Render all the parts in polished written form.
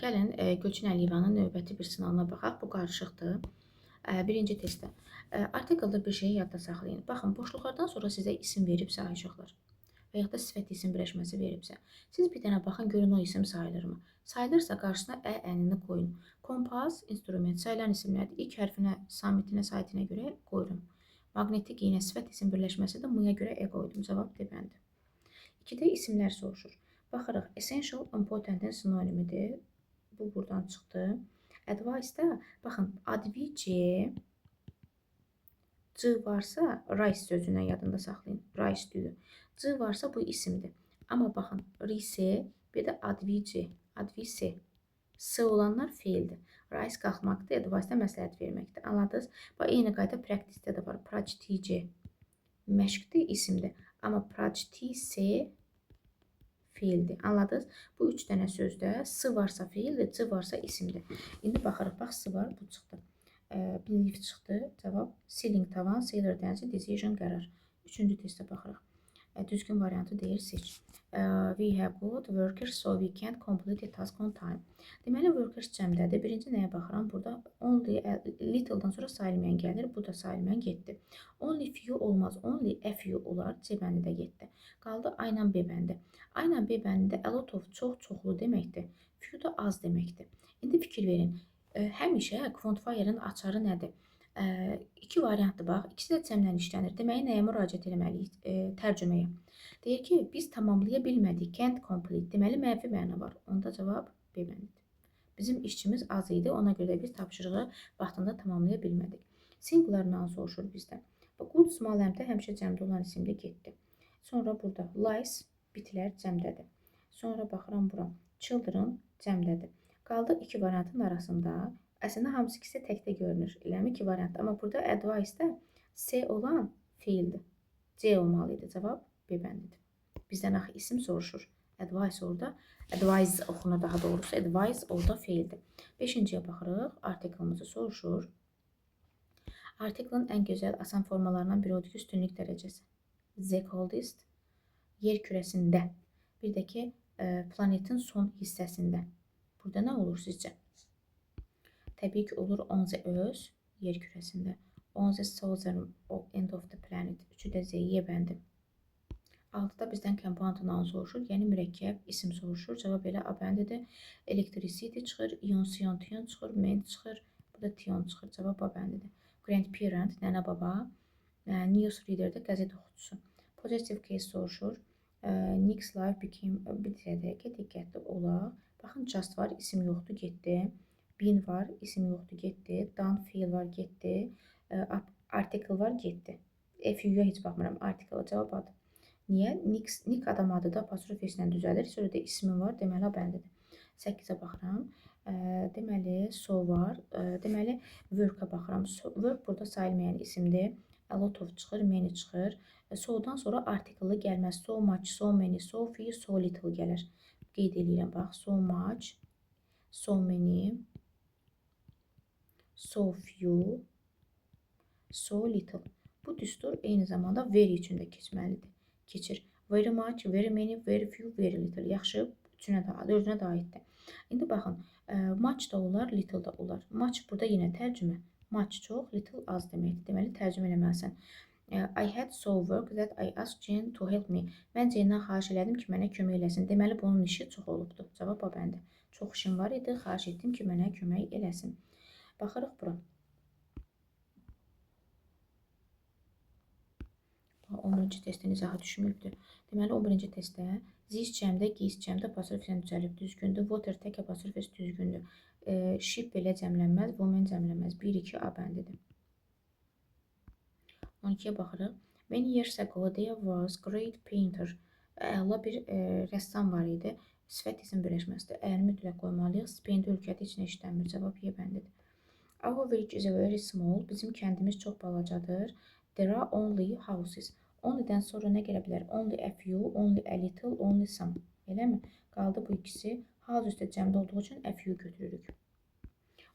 Gəlin Gülçin Əliyevanın növbəti bir sınavına baxaq. Bu qarışıqdır. Birinci testdə. Artikeldə bir şeyi yadda saxlayın. Baxın, boşluqlardan sonra sizə isim veribsə ayışıqlar və yaxud da sifət isim birləşməsi veribsə, siz bir dənə baxın, görün o isim sayılırmı? Sayılırsa qarşısına ənini qoyun. Kompas, instrument sayılan isimlərdir. İlk hərfinə, samitinə, saytinə görə qoyuram. Maqnetik iynə, sifət isim birləşməsi də muya görə qoydum. Cavab D-bəndir. 2-də isimlər soruşur. Baxırıq, essential, important-in sinonimidir. Bu buradan çıxdı. Advice-da, baxın, advi C varsa, rice sözündən yadında saxlayın. Rice düyü. C varsa bu isimdir. Amma baxın, rise, bir də advi C, advi S. S olanlar feildir. Rice qalxmaqdır, advice-da məsləhət verməkdir. Anladınız? Bax, eyni qayda practice-də də var. Practice məşqdir, isimdir. Amma practice feildir. Anladınız? Bu 3 dənə sözdə s varsa feildir, c varsa isimdir. İndi baxırıq, bax, s var, bu çıxdı. Believe çıxdı, cavab ceiling tavan, sailor dənizi, decision qərar. Üçüncü testə baxırıq. Düzgün variantı deyir, seç. We have got workers so we can't complete a task on time. Deməli, workers cəmdədir. Birinci nəyə baxıram? Burada only, little'dan sonra sayılmayan gəlir. Bu da sayılmayan getdi. Only few olmaz. Only a few olar. C bəndi də getdi. Qaldı A ilə B bəndi. A ilə B bəndində a lot of çoxlu deməkdir. Few da az deməkdir. İndi fikir verin. Həmişə quantifier'ın açarı nədir? İki variantdır, bax. İkisi də cəmlə işlənir. Deməli, nəyə müraciət etməliyik? Tərcüməyə. Deyir ki, biz tamamlaya bilmədik. Can't complete. Deməli, mənfi məna var. Onda cavab B bəndidir. Bizim işçimiz az idi. Ona görə də biz tapşırığı vaxtında tamamlaya bilmədik. Singularından soruşur bizdən. Good small M-də həmişə cəmdə olan isimdə getdi. Sonra burada lies, bitilər cəmdədir. Sonra baxıram bura. Children cəmdədir. Qaldı iki variantın arasında. Əslində hamısı ikisi təkdə görünür. Eləmi iki variant. Amma burada advice-də C olan feildir. C olmalıydı. Cavab B bəndidir. Bizdən axı isim soruşur. Advice orada. Advise oxunur daha doğrusu. Advice orada feildir. Beşinciyə baxırıq. Artikelimizi soruşur. Artikelin ən gözəl asan formalarından biri odur ki, üstünlük dərəcəsi. The coldest yer kürəsində. Bir də ki, planetin son hissəsində. Burada nə olur sizcə? Təbii ki, olur on the earth yer kürəsində. On the southern end of the planet. Üçü də Z-yə bəndi. 6-da bizdən compound-ından soruşur. Yəni mürəkkəb isim soruşur. Cavab elə A bəndidir. Electricity çıxır, ion, sion, tion çıxır, ment çıxır. Bu da tion çıxır. Cavab A bəndidir. Grandparent, nənə baba. News reader-də qəzet oxucusu. Positive case soruşur. Nick's life became bir dəqiqə diqqətli olaq. Baxın, just var, isim yoxdur, getdi. Been var, isim yoxdur, getdi. Done, feel var, getdi. Article var, getdi. FU-ya heç baxmıram, article cavab adı. Niyə? Nick adam adıdır, apostrof ilə düzəlir. Sonra da ismi var, deməli A bəndidir. 8-ə baxıram. Deməli, so var. Deməli, work-a baxıram. Work burada sayılmayan isimdir. A lot of çıxır, many çıxır. So-dan sonra article gəlməz. So much, so many, so few, so little gəlir. Qeyd edirəm, bax. So much, so many, so few, so little. Bu düstur eyni zamanda very üçün də keçməlidir. Keçir. Very much, very many, very few, very little. Yaxşı, dördünə də aiddir. İndi baxın, much da olar, little da olar. Much burada yenə tərcümə. Much çox, little az deməkdir. Deməli, tərcümə eləməlisən. I had so work that I asked Jane to help me. Mən Jane-dən xahiş elədim ki, mənə kömək eləsin. Deməli, bunun işi çox olubdur. Cavab A bəndi. Çox işim var idi, xahiş etdim ki, mənə kömək eləsin. Baxırıq bura. 11-ci testin izahı düşməyibdir. Deməli, 11-ci testdə this cəmdə, giz cəmdə apostrof ilə düzəlib düzgündür. Water tək apostrof düzgündür. Ship belə cəmlənməz, woman cəmlənməz. 1-2 A bəndidir. 12-yə baxırıq. Many years ago there was great painter. Əla bir rəssam var idi. Sifət isim birləşməsidir. Əyəni mütləq qoymalıyıq. Spain ölkədə içinə işlənmir. Cavab Y bəndidir. Our village is very small. Bizim kəndimiz çox balacadır. There are only houses. Only-dən sonra nə gələ bilər? Only a few, only a little, only some. Eləmi? Qaldı bu ikisi. House üstə cəmdə olduğu üçün a few götürürük.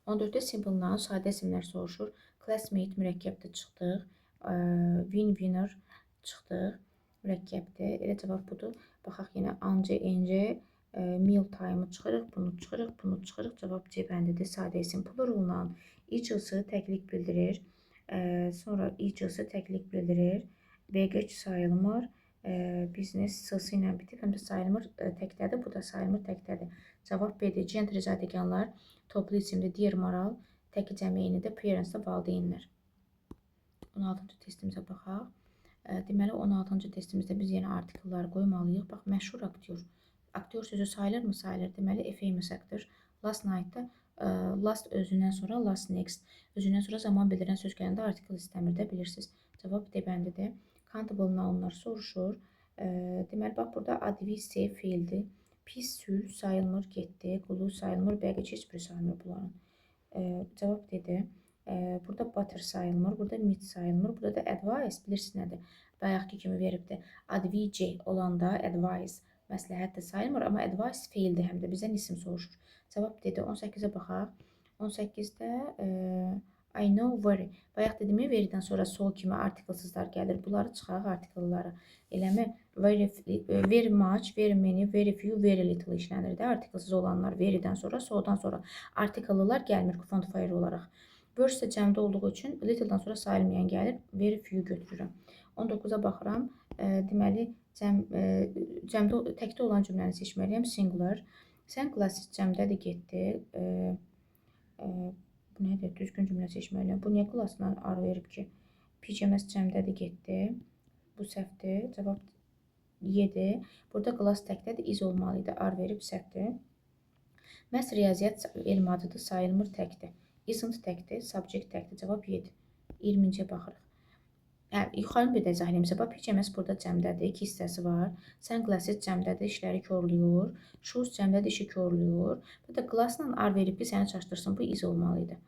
14-də simple-dan sadə isimlər soruşur. Classmate mürəkkəbdə çıxdıq. Winner çıxdıq. Mürəkkəbdir. Elə cavab budur. Baxaq yenə anca, ence, Meal time çıxırıq, bunu çıxırıq, bunu çıxırıq. Cavab C bəndidir. Sadə isim pluralından icısı təklik bildirir. Sonra icısı təklik bildirir. BG sayılmır. Business s-sı ilə bitib, həm də sayılmır təkdədir. Bu da sayılmır təkdədir. Cavab B-dir. Gentry zadəganlar toplu isimdir. Dear maral təki cəmiyinidir. Parents da valideynlər. 16-cı testimizə baxaq. Deməli 16-cı testimizdə biz yenə artikelləri qoymalıyıq. Bax, məşhur aktyor. Aktyor sözü sayılır mı? Sayılır. Deməli, a famous actor. Last night-da last özündən sonra last next. Özündən sonra zaman bildirən söz gələndə artikel istəmir də, bilirsiniz. Cavab D bəndidir. Countable nounlar soruşur. Deməli, bax, burada advisi feildir. Pis sül sayılmır, getdi. Qulu sayılmır, bəqic heç biri sayılmır bunların. Cavab D-dir. Burada butter sayılmır, burada meat sayılmır, burada da advice bilirsiniz nədir? Bayaqki kimi veribdir. Advice olanda advice məsləhət də sayılmır, amma advice feildir, həm də bizdən isim soruşur. Cavab D-dir. 18-ə baxaq. 18-də I know very. Bayaq dediyimi veridən sonra sol kimi artiklsızlar gəlir. Bunları çıxaq artikelları. Eləmi? Very much, very many, very few, very little işlənir də. Artiklsız olanlar veridən sonra, soldan sonra. Artikellılar gəlmir quantifier olaraq. Verse cəmdə olduğu üçün little'dan sonra sayılmayan gəlir. Very few götürürəm. 19-a baxıram. Deməli, cəmdə təkdə olan cümləni seçməliyəm. Singular. Sən klassik cəmdədir getdi. Bu nədir? Düzgün cümlə seçməliyəm. Bu niyə klassına ar verib ki? PCMS cəmdədir getdi. Bu səhvdir. Cavab Y-dir. Burada class təkdədir. Is olmalıydı. Ar verib səhvdir. Məhz riyaziyyat elm adıdır. Sayılmır təkdir. Isn't təkdir. Subject təkdir. Cavab Y-dir. 20-ciyə baxırıq. Yuxarı bir də izah edeyim. Bax, PCMS burada cəmdədir. 2 hissəsi var. Sən klassik cəmdədir. İşləri korluyur. Shoes cəmdədir. İşi korluyur. Burada classla ar verib ki, səni çaşdırsın. Bu is olmalıydı.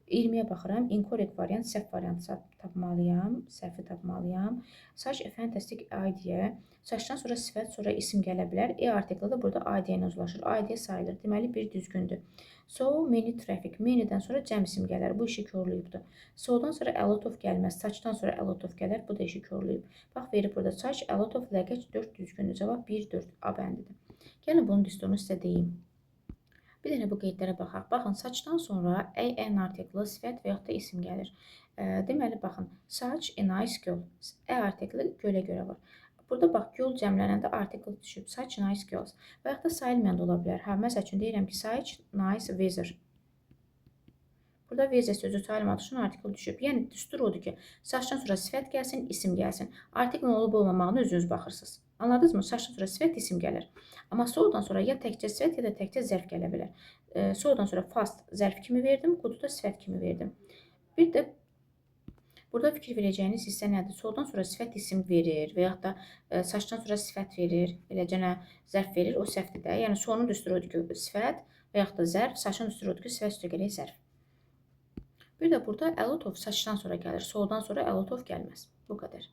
20-yə baxıram. Incorrect variant, səhv variantı tapmalıyam. Səhvi tapmalıyam. Such a fantastic idea. Saçdan sonra sifət, sonra isim gələ bilər. Artiklı da burada idea ilə uzlaşır. Idea sayılır. Deməli, bir düzgündür. So many traffic. Many'dən sonra cəm isim gələr. Bu işi korluyubdur. So'dan sonra a lot of gəlməz. Saçdan sonra a lot of gələr. Bu da işi korluyub. Bax, verib burada saç, a lot of, ləqəc 4 düzgündür. Cavab 1-4 A bəndidir. Gəlin bunun düsturunu sizə deyim. Bir dənə bu qeydlərə baxaq. Baxın, saçdan sonra an artiklı, sifət və yaxud da isim gəlir. Deməli, baxın, such a nice girl. Artiklı gölə görə var. Burada bax, girl cəmlənəndə artikl düşüb. Such nice girls. Və yaxud da sayılmayan da ola bilər. Məsəl üçün deyirəm ki, such nice weather. Burada weather sözü sayılmadığı üçün artikl düşüb. Yəni, düstur odur ki, saçdan sonra sifət gəlsin, isim gəlsin. Artiklın olub olmamağını özünüz baxırsınız. Anladınız mı? Saçdan sonra sifət, isim gəlir. Amma so'dan sonra ya təkcə sifət, ya da təkcə zərf gələ bilər. So'dan sonra fast zərf kimi verdim, qudu da sifət kimi verdim. Bir də burada fikir verəcəyiniz hissə nədir? So'dan sonra sifət isim verir və yaxud da saçdan sonra sifət verir, eləcənə zərf verir, o səhvdir də. Yəni, so'nun düsturu odur ki, sifət və yaxud da zərf, saçın düsturu odur ki, sifət üstə gələk zərf. Bir də burada a lot of saçdan sonra gəlir, so'dan sonra a lot of gəlməz. Bu qədər.